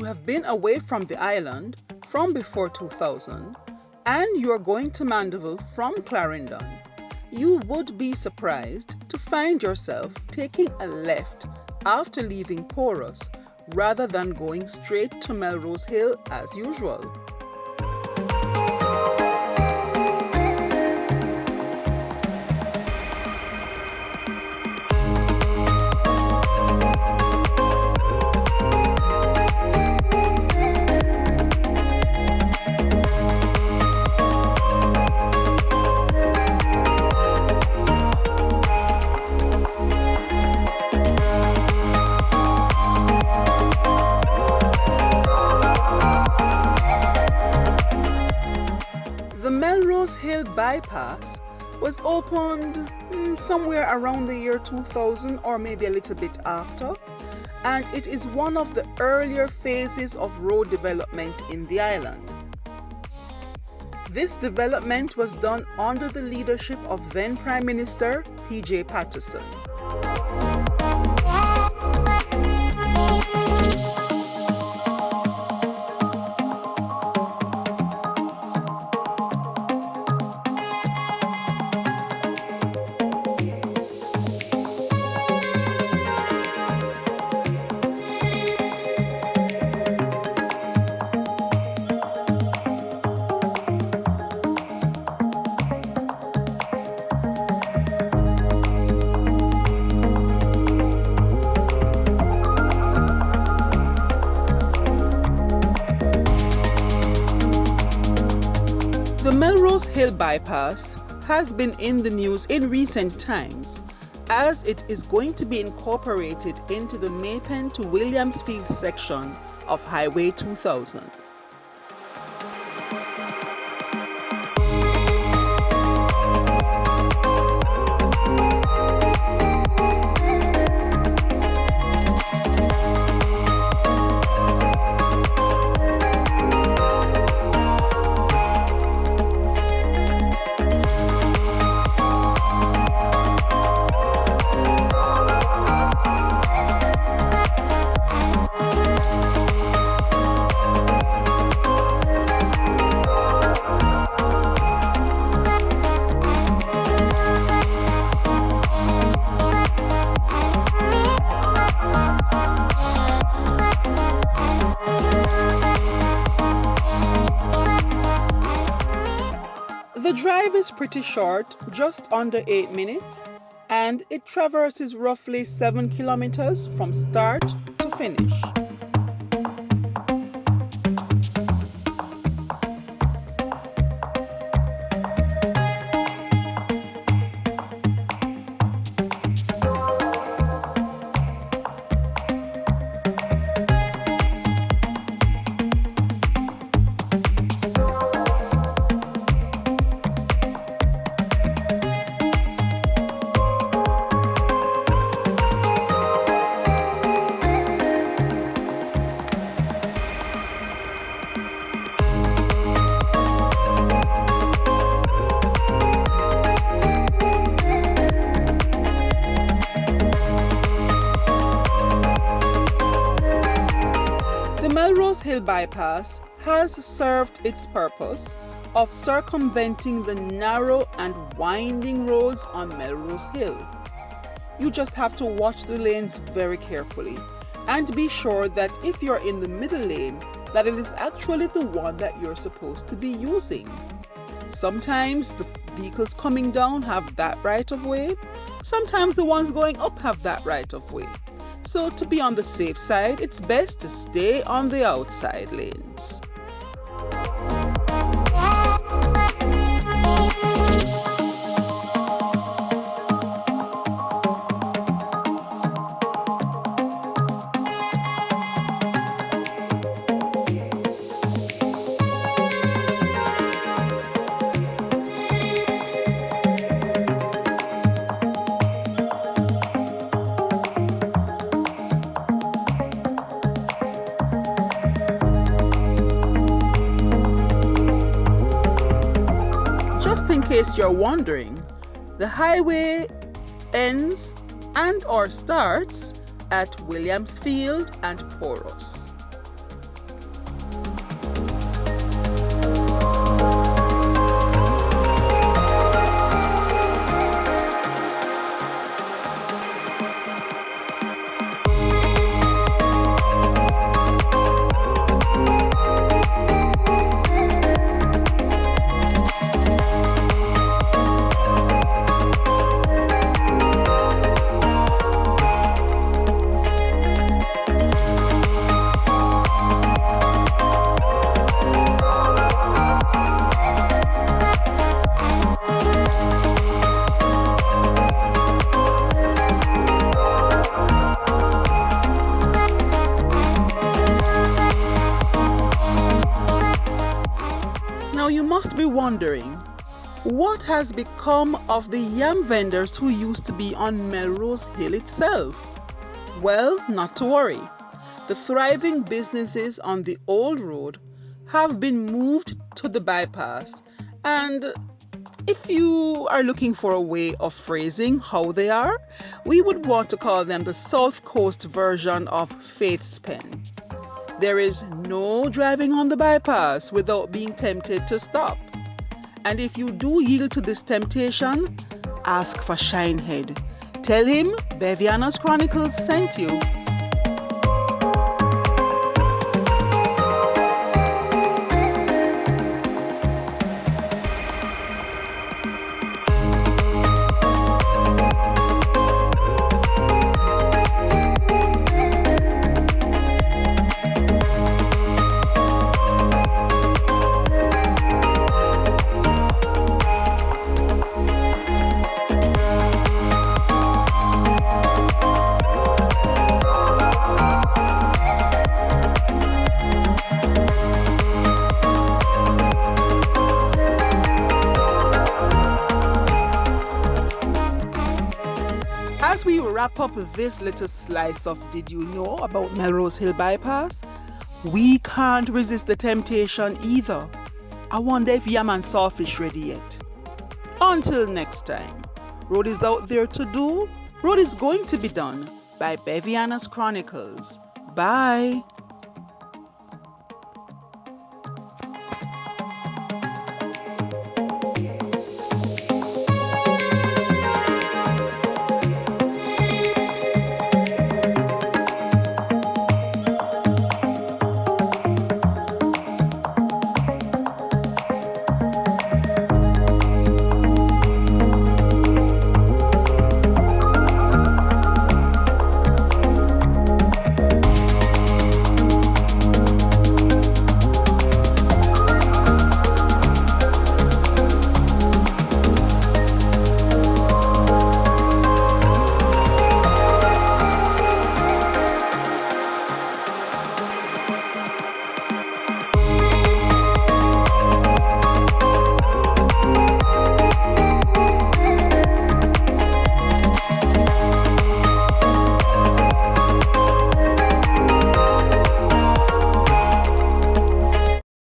have been away from the island from before 2000 and you are going to Mandeville from Clarendon, you would be surprised to find yourself taking a left after leaving Porus rather than going straight to Melrose Hill as usual. Bypass was opened somewhere around the year 2000 or maybe a little bit after, and it is one of the earlier phases of road development in the island. This development was done under the leadership of then Prime Minister P.J. Patterson. The Melrose Hill bypass has been in the news in recent times as it is going to be incorporated into the Maypen to Williamsfield section of Highway 2000. The drive is pretty short, just under 8 minutes, and it traverses roughly 7 kilometers from start to finish. The Melrose Hill bypass has served its purpose of circumventing the narrow and winding roads on Melrose Hill. You just have to watch the lanes very carefully and be sure that if you're in the middle lane, that it is actually the one that you're supposed to be using. Sometimes the vehicles coming down have that right of way, sometimes the ones going up have that right of way. So to be on the safe side, it's best to stay on the outside lanes. In case you're wondering, the highway ends and or starts at Williamsfield and Porus. wondering, what has become of the yam vendors who used to be on Melrose Hill itself? Well, not to worry. The thriving businesses on the old road have been moved to the bypass, and if you are looking for a way of phrasing how they are, we would want to call them the South Coast version of Faith's Pen. There is no driving on the bypass without being tempted to stop. And if you do yield to this temptation, ask for Shinehead. Tell him Bevianas Chronicles sent you. As we wrap up this little slice of Did You Know about Melrose Hill Bypass, we can't resist the temptation either. I wonder if yam and saltfish ready yet. Until next time, road is out there to do, road is going to be done by Bevianas Chronicles. Bye.